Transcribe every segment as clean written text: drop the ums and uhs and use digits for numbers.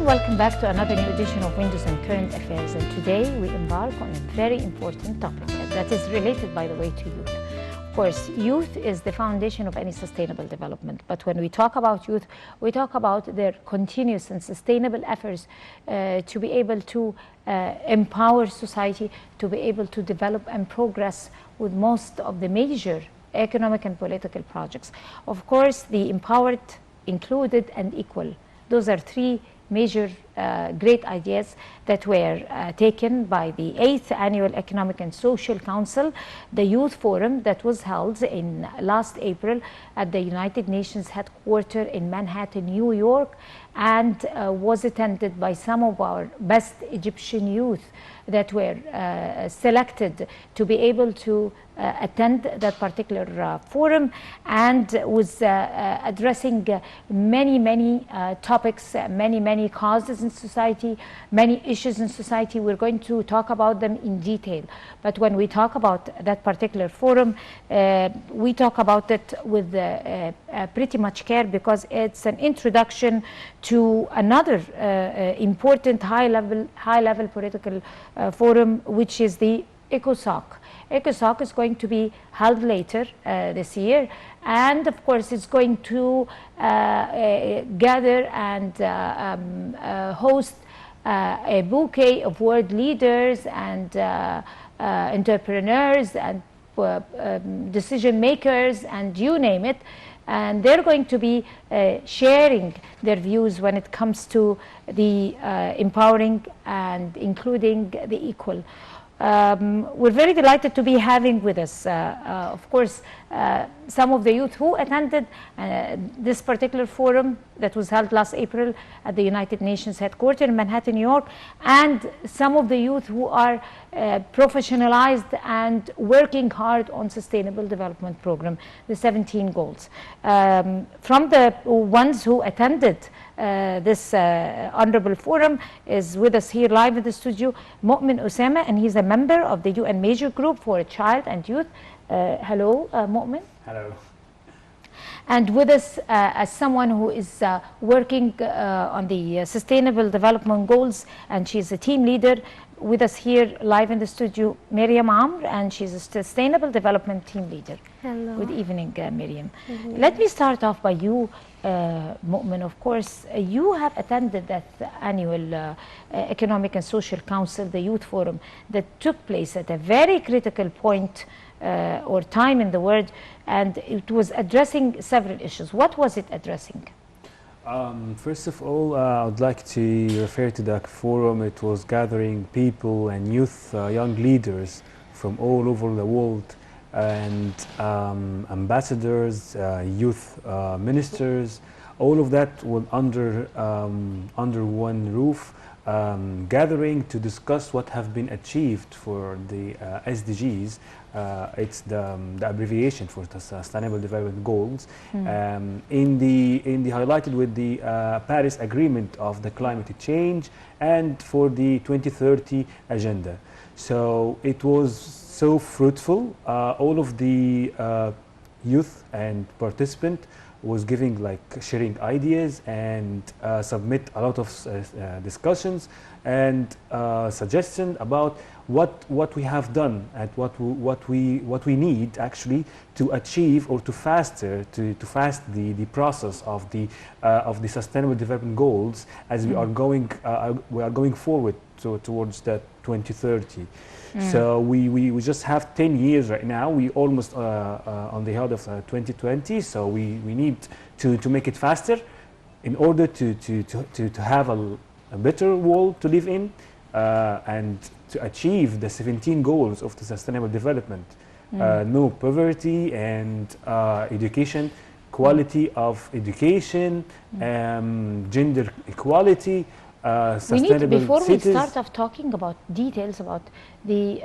welcome back to another new edition of Windows and Current Affairs. And today we embark on a very important topic that is related, by the way, to youth. Of course, youth is the foundation of any sustainable development. But when we talk about youth, we talk about their continuous and sustainable efforts to be able to empower society, to be able to develop and progress with most of the major economic and political projects. Of course, the empowered, included, and equal. Those are three major great ideas that were taken by the 8th Annual Economic and Social Council, the Youth Forum that was held in last April at the United Nations headquarters in Manhattan, New York, and was attended by some of our best Egyptian youth that were selected to be able to attend that particular forum, and was addressing many topics, many causes in society, many issues in society. We're going to talk about them in detail. But when we talk about that particular forum, we talk about it with pretty much care, because it's an introduction to another important high-level political forum, which is the ECOSOC. ECOSOC is going to be held later this year, and of course it's going to gather and host a bouquet of world leaders and entrepreneurs and decision makers, and you name it. And they're going to be sharing their views when it comes to the empowering and including the equal. We're very delighted to be having with us, of course, some of the youth who attended this particular forum that was held last April at the United Nations headquarters in Manhattan, New York, and some of the youth who are professionalized and working hard on Sustainable Development Program, the 17 goals. From the ones who attended this honorable forum is with us here live in the studio, Moamen Ossama, and he's a member of the UN Major Group for Child and Youth. Hello, Moamen. Hello. And with us as someone who is working on the Sustainable Development Goals, and she's a team leader. With us here live in the studio, Mariam, and she's a Sustainable Development Team Leader. Hello. Good evening, Mariam. Let me start off by you, Moamen. Of course, you have attended that annual Economic and Social Council, the Youth Forum, that took place at a very critical point or time in the world, and it was addressing several issues. What was it addressing? First of all, I would like to refer to the forum. It was gathering people and youth, young leaders from all over the world, and ambassadors, youth ministers, all of that were under one roof, gathering to discuss what have been achieved for the SDGs. It's the abbreviation for the Sustainable Development Goals, in the highlighted with the Paris Agreement of the climate change and for the 2030 agenda. So it was so fruitful. All of the youth and participant was giving, like, sharing ideas and submit a lot of discussions and suggestions about what we have done and what we need actually to achieve or to fast the process of the Sustainable Development Goals as we are going forward towards that 2030. So we just have 10 years right now. We almost on the head of 2020. So we need to make it faster in order to have a better world to live in and to achieve the 17 goals of the Sustainable Development. No poverty and education, quality of education, gender equality. We need, before we start off talking about details about the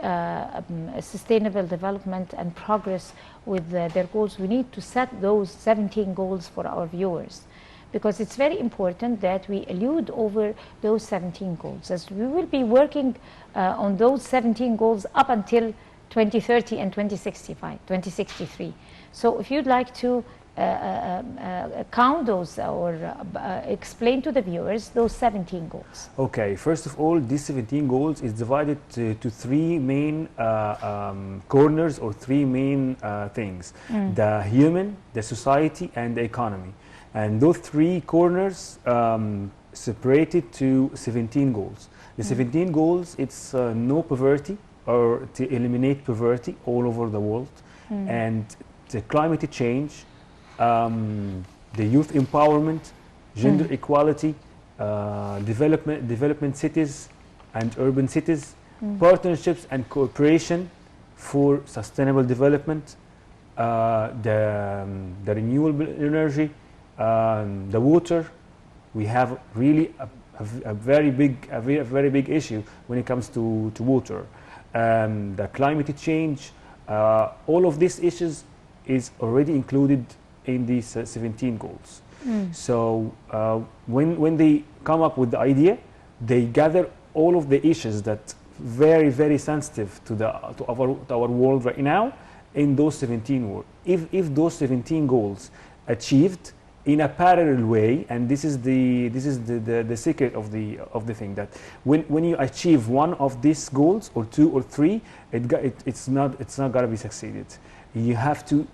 sustainable development and progress with their goals, we need to set those 17 goals for our viewers, because it's very important that we elude over those 17 goals, as we will be working on those 17 goals up until 2030 and 2063. So if you'd like to count those or explain to the viewers those 17 goals. Okay, first of all, these 17 goals is divided to three main corners or three main things: the human, the society, and the economy. And those three corners separated to 17 goals. The 17 goals, it's no poverty, or to eliminate poverty all over the world, and the climate change, the youth empowerment, gender equality, development cities and urban cities, partnerships and cooperation for sustainable development, the renewable energy, the water. We have really a very big issue when it comes to water. The climate change, all of these issues is already included in these 17 goals. So when they come up with the idea, they gather all of the issues that very sensitive to our world right now in those 17 goals. If those 17 goals achieved in a parallel way, and this is the secret of the thing, that when you achieve one of these goals or two or three, it's not gonna be succeeded. You have to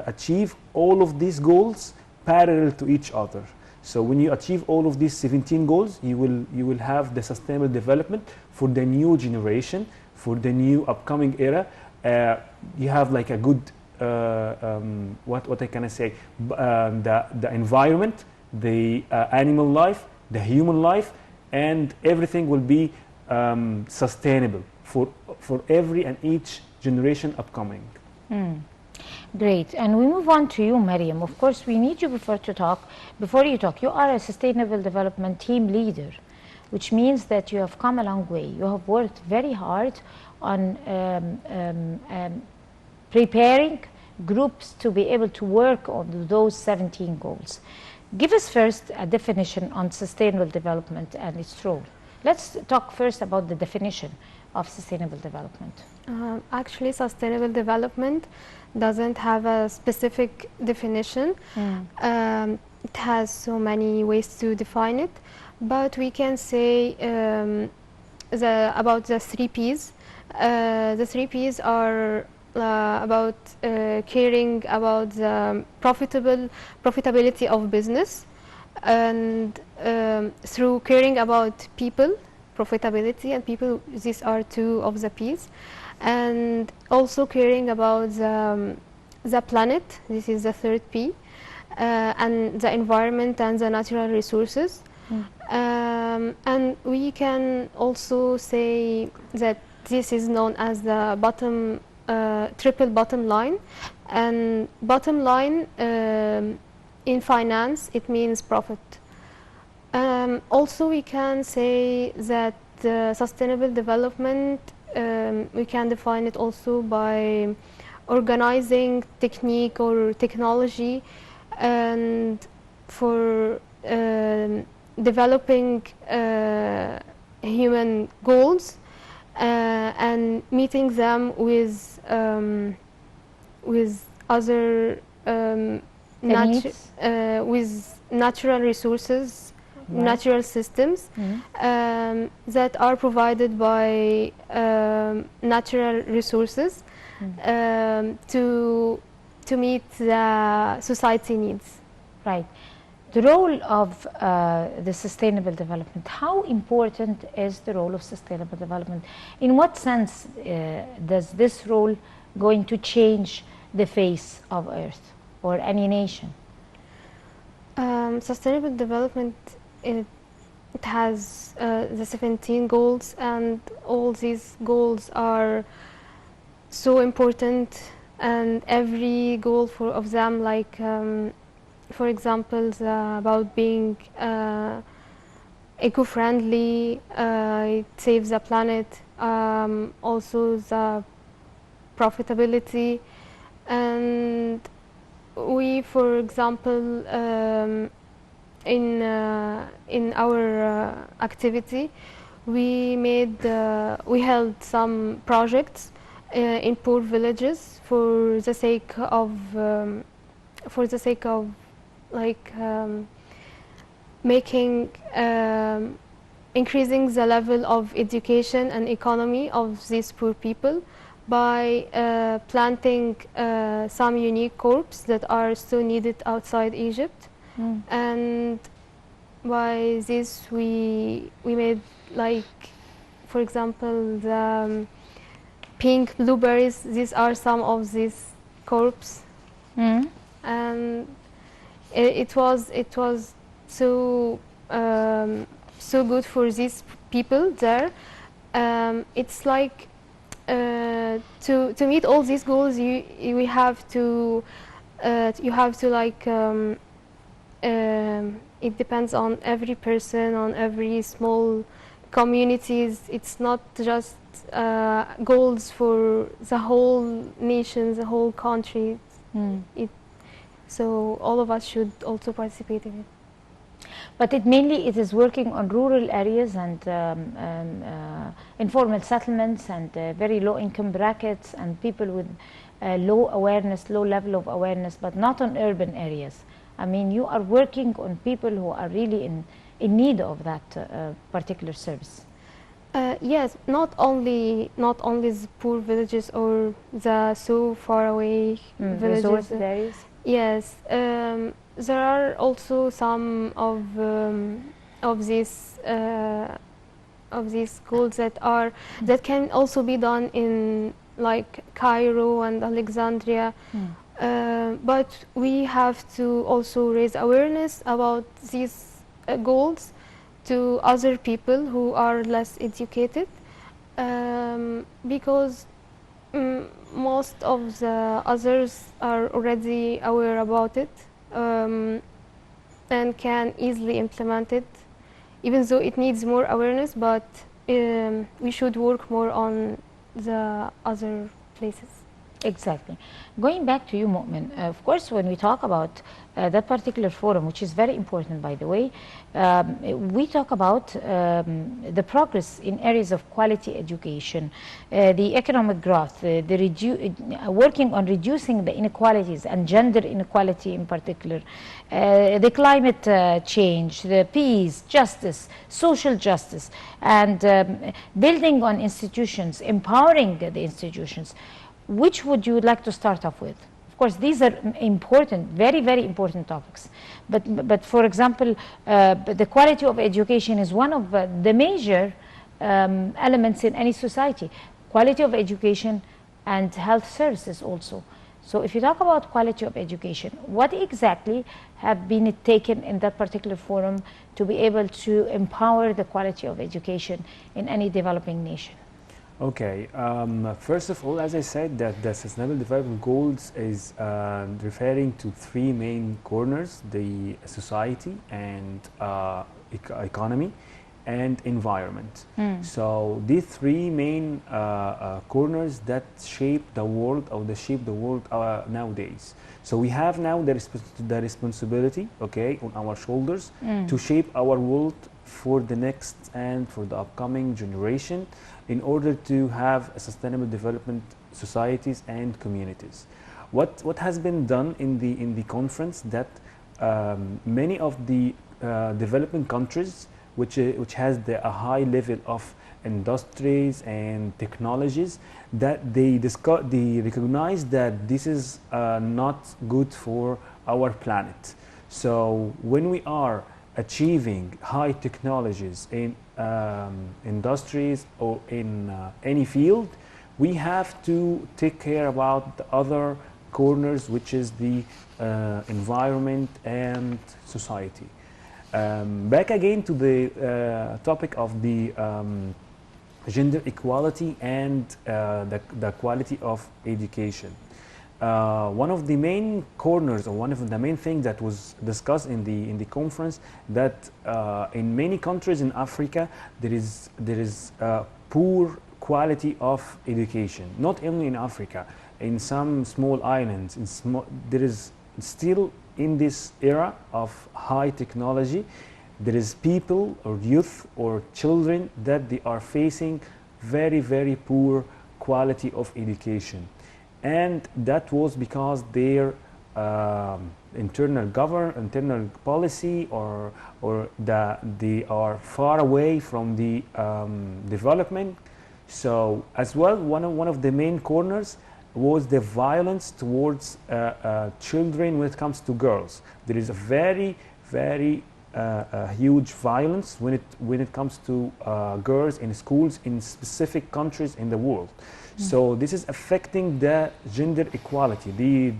achieve all of these goals parallel to each other. So when you achieve all of these 17 goals, you will have the sustainable development for the new generation, for the new upcoming era. You have like a good what I can say, the environment, the animal life, the human life, and everything will be sustainable for every and each generation upcoming. Great. And we move on to you, Mariam. Of course, we need you before you talk. You are a sustainable development team leader, which means that you have come a long way. You have worked very hard on preparing groups to be able to work on those 17 goals. Give us first a definition on sustainable development and its role. Let's talk first about the definition of sustainable development. Actually, sustainable development doesn't have a specific definition. It has so many ways to define it, but we can say about the 3 Ps. The 3 Ps are about caring about the profitability of business, and through caring about people, profitability and people, these are 2 of the Ps, and also caring about the planet, this is the 3rd P, and the environment and the natural resources. And we can also say that this is known as the triple bottom line. And bottom line in finance, it means profit. Also we can say that sustainable development, we can define it also by organizing technique or technology, and for developing human goals and meeting them with other with natural resources, natural systems that are provided by natural resources to meet the society needs. Right. The role of the sustainable development, how important is the role of sustainable development? In what sense does this role going to change the face of Earth or any nation? Sustainable development, it has the 17 goals, and all these goals are so important, and every goal of them, like for example, about being eco-friendly, it saves the planet, also the profitability, and we, for example, in our activity, we held some projects in poor villages for the sake of for the sake of like making increasing the level of education and economy of these poor people by planting some unique crops that are still needed outside Egypt. And by this we made, like, for example, the pink blueberries. These are some of these crops. And it was so so good for these people there. It's like to meet all these goals, you have to like it depends on every person, on every small communities. It's not just goals for the whole nation, the whole country. So all of us should also participate in it. But it is working on rural areas and informal settlements and very low income brackets and people with low awareness, low level of awareness, but not on urban areas. I mean, you are working on people who are really in need of that particular service. Yes, not only the poor villages or the so far away villages. Resource areas. Yes, there are also some of these schools that can also be done in like Cairo and Alexandria. But we have to also raise awareness about these goals to other people who are less educated, because most of the others are already aware about it and can easily implement it, even though it needs more awareness. But we should work more on the other places. Exactly. Going back to you, Moamen, of course, when we talk about that particular forum, which is very important, by the way, we talk about the progress in areas of quality education, the economic growth, working on reducing the inequalities and gender inequality in particular, the climate change, the peace, justice, social justice, and building on institutions, empowering the institutions. Which would you like to start off with? Of course, these are important, very, very important topics. But for example, the quality of education is one of the major elements in any society. Quality of education and health services also. So if you talk about quality of education, what exactly have been taken in that particular forum to be able to empower the quality of education in any developing nation? Okay, first of all, as I said, that the Sustainable Development Goals is referring to three main corners: the society and economy and environment. So these three main corners that shape the world, or they shape the world nowadays. So we have now the responsibility, okay, on our shoulders to shape our world for the next and for the upcoming generation, in order to have a sustainable development societies and communities. What has been done in the conference, that many of the developing countries which has a high level of industries and technologies, that they recognize that this is not good for our planet. So when we are achieving high technologies in industries or in any field, we have to take care about the other corners, which is the environment and society. Back again to the topic of the gender equality and the quality of education. One of the main corners, or one of the main things that was discussed in the conference, that in many countries in Africa there is poor quality of education. Not only in Africa, in some small islands, there is still, in this era of high technology, there is people or youth or children that they are facing very, very poor quality of education. And that was because their internal policy, or they are far away from the development. So as well, one of the main corners was the violence towards children when it comes to girls. There is a very huge violence when it comes to girls in schools in specific countries in the world. So this is affecting the gender equality.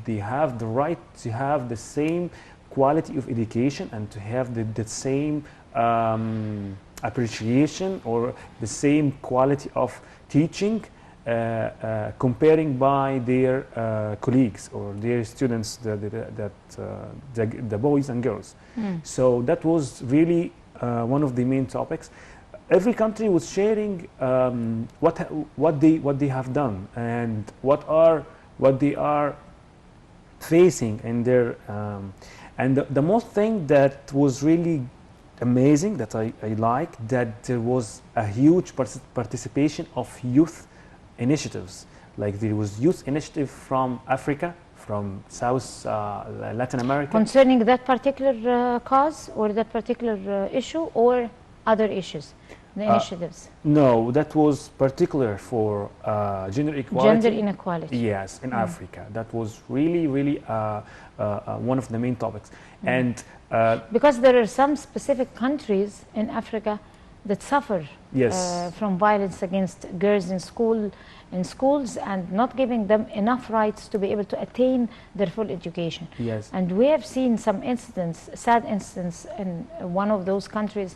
They have the right to have the same quality of education and to have the same appreciation or the same quality of teaching, comparing by their colleagues or their students, the boys and girls. So that was really one of the main topics. Every country was sharing what they have done and what they are facing in their and the most thing that was really amazing that I like, that there was a huge participation of youth initiatives. Like there was youth initiative from Africa, from South Latin America. Concerning that particular cause or that particular issue or other issues, the initiatives? No, that was particular for gender equality. Gender inequality. Yes, in Africa. That was really one of the main topics. And because there are some specific countries in Africa that suffer from violence against girls in schools and not giving them enough rights to be able to attain their full education. Yes. And we have seen some incidents, sad incidents in one of those countries,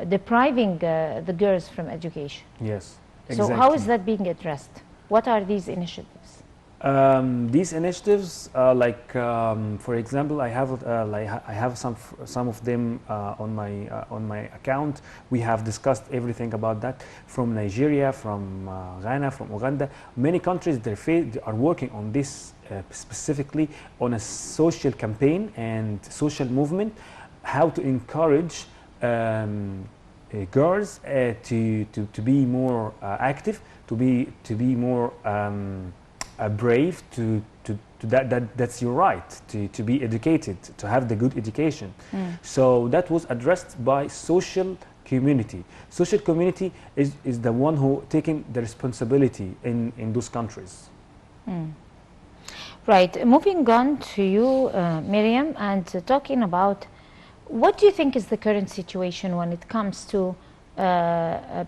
depriving the girls from education. Yes, exactly. So how is that being addressed? What are these initiatives? These initiatives, for example, I have some of them on my account. We have discussed everything about that, from Nigeria, from Ghana, from Uganda. Many countries they are working on this specifically on a social campaign and social movement, how to encourage girls to be more active, to be more brave, that's your right to be educated, to have the good education. So that was addressed by social community. Social community is the one who taking the responsibility in those countries. Right. Moving on to you, Mariam, and talking about what do you think is the current situation when it comes to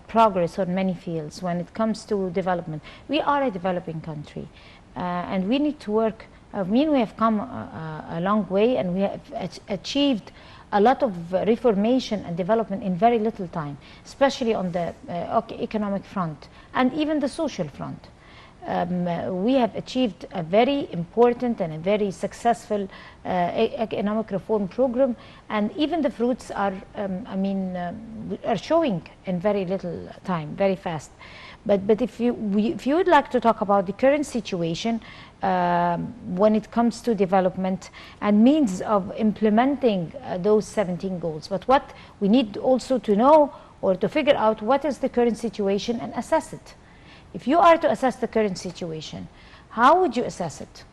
progress on many fields, when it comes to development? We are a developing country, and we need to work. We have come a long way, and we have achieved a lot of reformation and development in very little time, especially on the economic front and even the social front. We have achieved a very important and a very successful economic reform program, and even the fruits are, are showing in very little time, very fast. But if you would like to talk about the current situation when it comes to development and means of implementing those 17 goals, but what we need also to know or to figure out what is the current situation and assess it. If you are to assess the current situation, how would you assess it?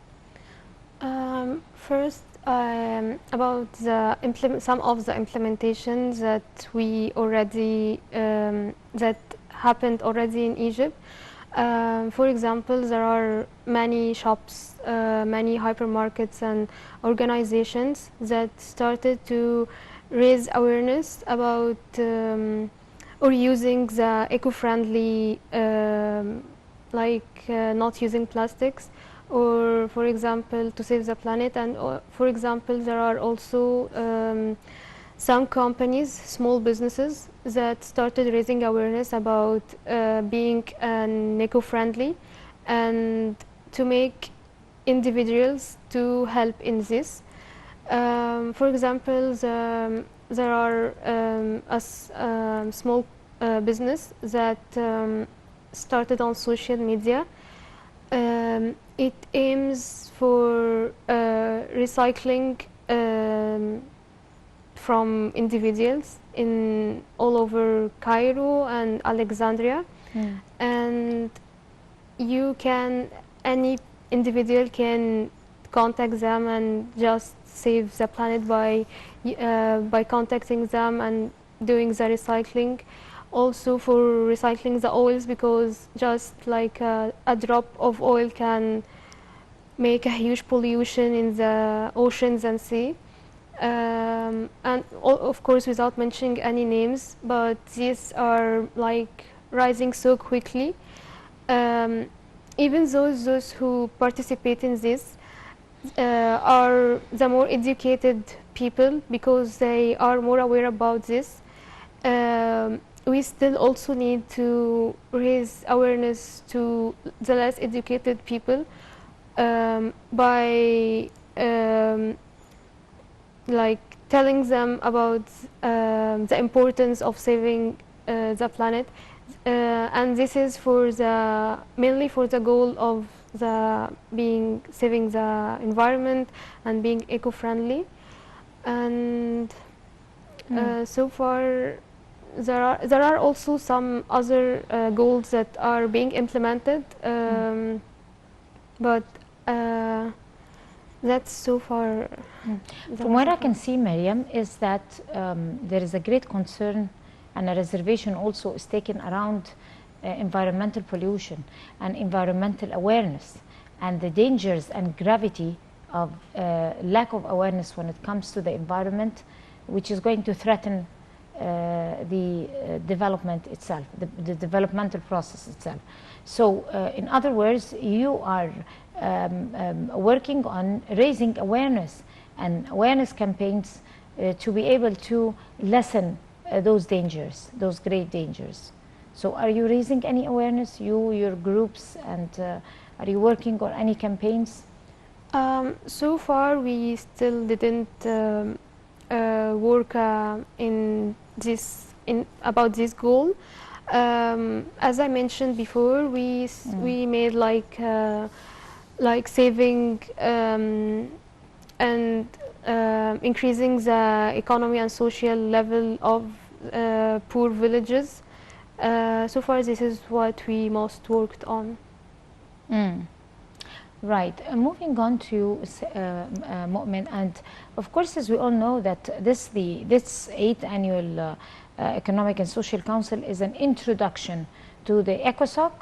First, about some of the implementations that we already that happened already in Egypt. For example, there are many shops, many hypermarkets and organizations that started to raise awareness about or using the eco-friendly, not using plastics, or for example to save the planet. And for example, there are also some companies, small businesses, that started raising awareness about being eco-friendly and to make individuals to help in this. For example, there are a small business that started on social media. It aims for recycling from individuals in all over Cairo and Alexandria, and any individual can contact them and just save the planet by contacting them and doing the recycling. Also for recycling the oils, because just like a drop of oil can make a huge pollution in the oceans and sea. And of course, without mentioning any names, but these are like rising so quickly. Even those who participate in this are the more educated people, because they are more aware about this. We still also need to raise awareness to the less educated people by like telling them about the importance of saving the planet, and this is for the mainly for the goal of saving the environment and being eco-friendly. And so far there are also some other goals that are being implemented, but that's so far. From what I can see, Mariam, is that there is a great concern and a reservation also is taken around environmental pollution and environmental awareness, and the dangers and gravity of lack of awareness when it comes to the environment, which is going to threaten the development itself, the developmental process itself. So in other words, you are working on raising awareness and awareness campaigns to be able to lessen those dangers, those great dangers. So are you raising any awareness, your groups, and are you working on any campaigns? So far we still didn't work about this goal. As I mentioned before, we made like saving and increasing the economy and social level of poor villages. So far this is what we most worked on. Right. Moving on to Moamen, and of course, as we all know, that this 8th annual Economic and Social Council is an introduction to the ECOSOC,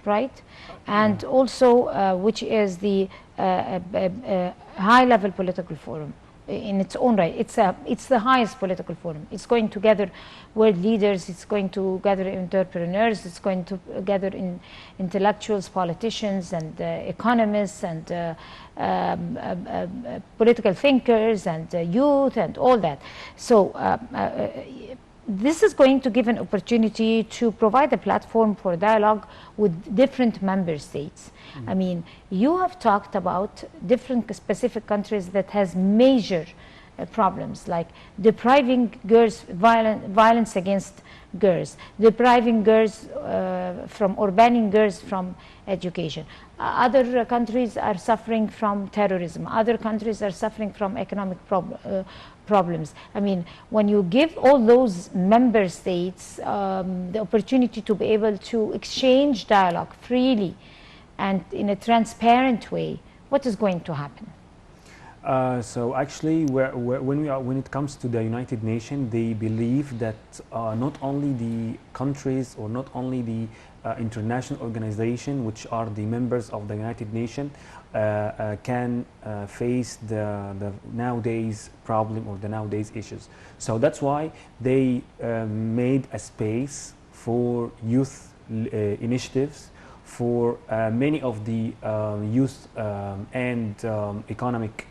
right? And also, which is the high-level political forum in its own right. It's the highest political forum. It's going to gather world leaders. It's going to gather entrepreneurs. It's going to gather intellectuals, politicians, and economists, and political thinkers, and youth, and all that. So this is going to give an opportunity to provide a platform for dialogue with different member states. I mean, you have talked about different specific countries that has major problems, like depriving girls, violence against girls, depriving girls or banning girls from education. Other countries are suffering from terrorism. Other countries are suffering from economic problems. I mean, when you give all those member states the opportunity to be able to exchange dialogue freely and in a transparent way, what is going to happen? So actually, when it comes to the United Nations, they believe that not only the countries or not only the international organization, which are the members of the United Nations, can face the nowadays problem or the nowadays issues. So that's why they made a space for youth initiatives, for many of the youth and economic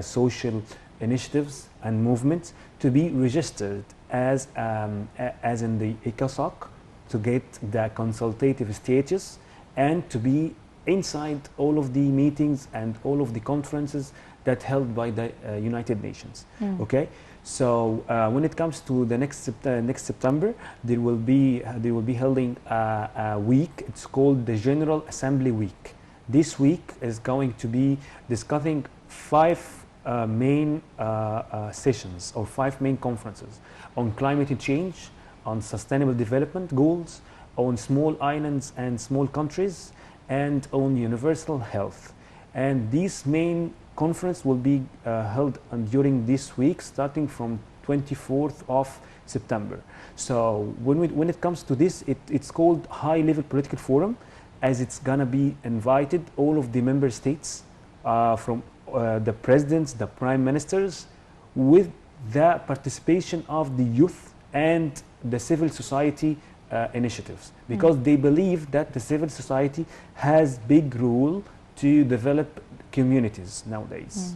social initiatives and movements to be registered as in the ECOSOC, to get the consultative status and to be inside all of the meetings and all of the conferences that held by the United Nations. Okay, so when it comes to the next September, they will be holding a week. It's called the General Assembly Week. This week is going to be discussing 5 main sessions or 5 main conferences on climate change, on sustainable development goals, on small islands and small countries, and on universal health. And this main conference will be held during this week, starting from 24th of September. So when it comes to this, it's called High Level Political Forum, as it's gonna be invited all of the member states from the presidents, the prime ministers, with the participation of the youth and the civil society initiatives, because they believe that the civil society has big role to develop communities nowadays.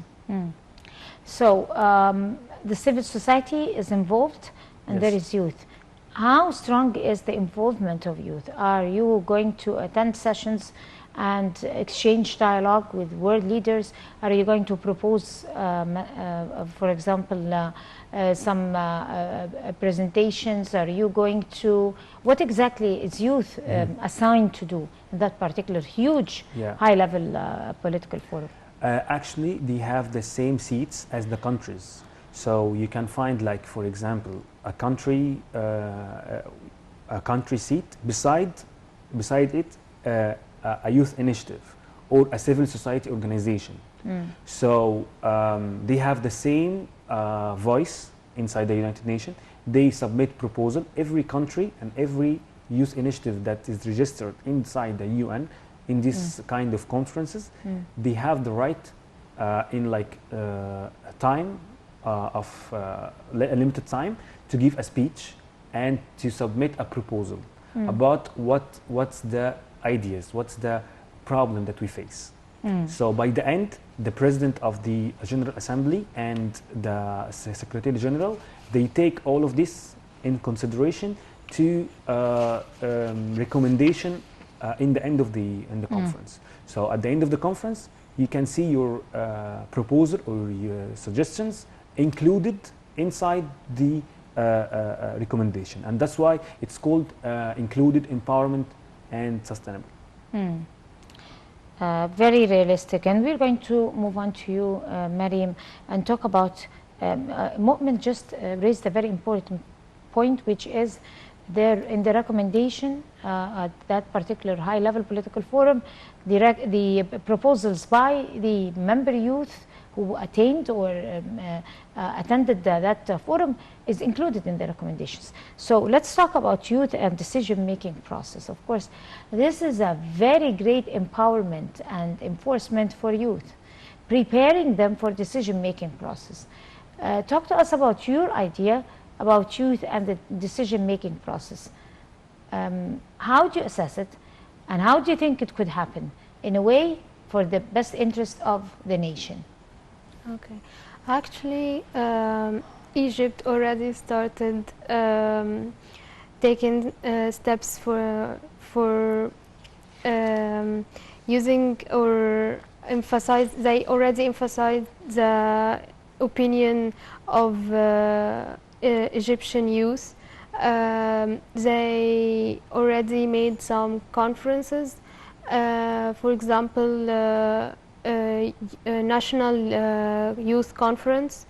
So the civil society is involved, and Yes. there is youth. How strong is the involvement of youth? Are you going to attend sessions and exchange dialogue with world leaders? Are you going to propose, for example, some presentations? Are you going to, what exactly is youth assigned to do in that particular huge high-level political forum? Actually, they have the same seats as the countries. So you can find, like, for example, a country seat beside it a youth initiative or a civil society organization. So they have the same voice inside the United Nations. They submit proposal. Every country and every youth initiative that is registered inside the UN in this kind of conferences, they have the right in like time of a limited time to give a speech and to submit a proposal about what's the ideas, what's the problem that we face. So by the end, the president of the General Assembly and the Secretary General, they take all of this in consideration to recommendation in the end of the conference. So at the end of the conference, you can see your proposal or your suggestions included inside the recommendation, and that's why it's called included empowerment and sustainable. Very realistic, and we're going to move on to you, Mariam, and talk about Moamen just raised a very important point, which is there in the recommendation at that particular high-level political forum, the proposals by the member youth who attained or attended that forum is included in the recommendations. So let's talk about youth and decision-making process. Of course, this is a very great empowerment and enforcement for youth, preparing them for decision-making process. Talk to us about your idea about youth and the decision-making process. How do you assess it, and how do you think it could happen in a way for the best interest of the nation? Okay, actually, Egypt already started taking steps for using or emphasize. They already emphasized the opinion of Egyptian youth. They already made some conferences. For example, National Youth Conference,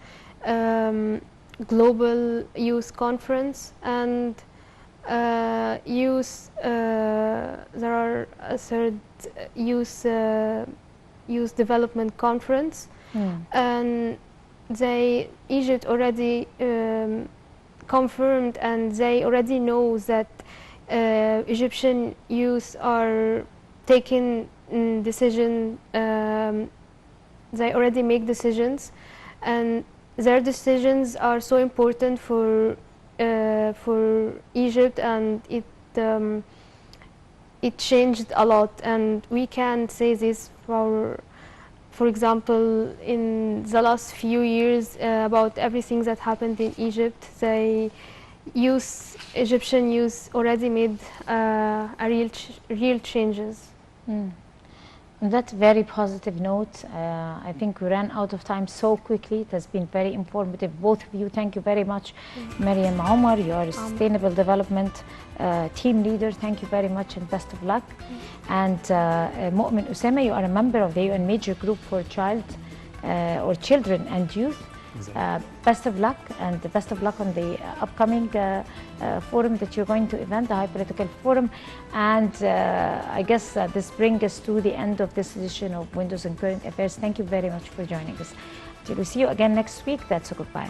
Global Youth Conference, and youth. There are a third youth development conference, and Egypt already confirmed, and they already know that Egyptian youth are taking decision. They already make decisions, and their decisions are so important for Egypt, and it changed a lot. And we can say this for example, in the last few years, about everything that happened in Egypt, Egyptian youth already made real changes. On that very positive note, I think we ran out of time so quickly. It has been very informative, both of you. Thank you very much. Mariam Omar, you are a Sustainable Development team leader. Thank you very much and best of luck. And Moamen Ossama, you are a member of the UN Major Group for Children and Youth. Exactly. Best of luck, and the best of luck on the upcoming forum that you're going to event, the High Political Forum. And I guess this brings us to the end of this edition of Windows and Current Affairs. Thank you very much for joining us. Till we see you again next week, that's a goodbye.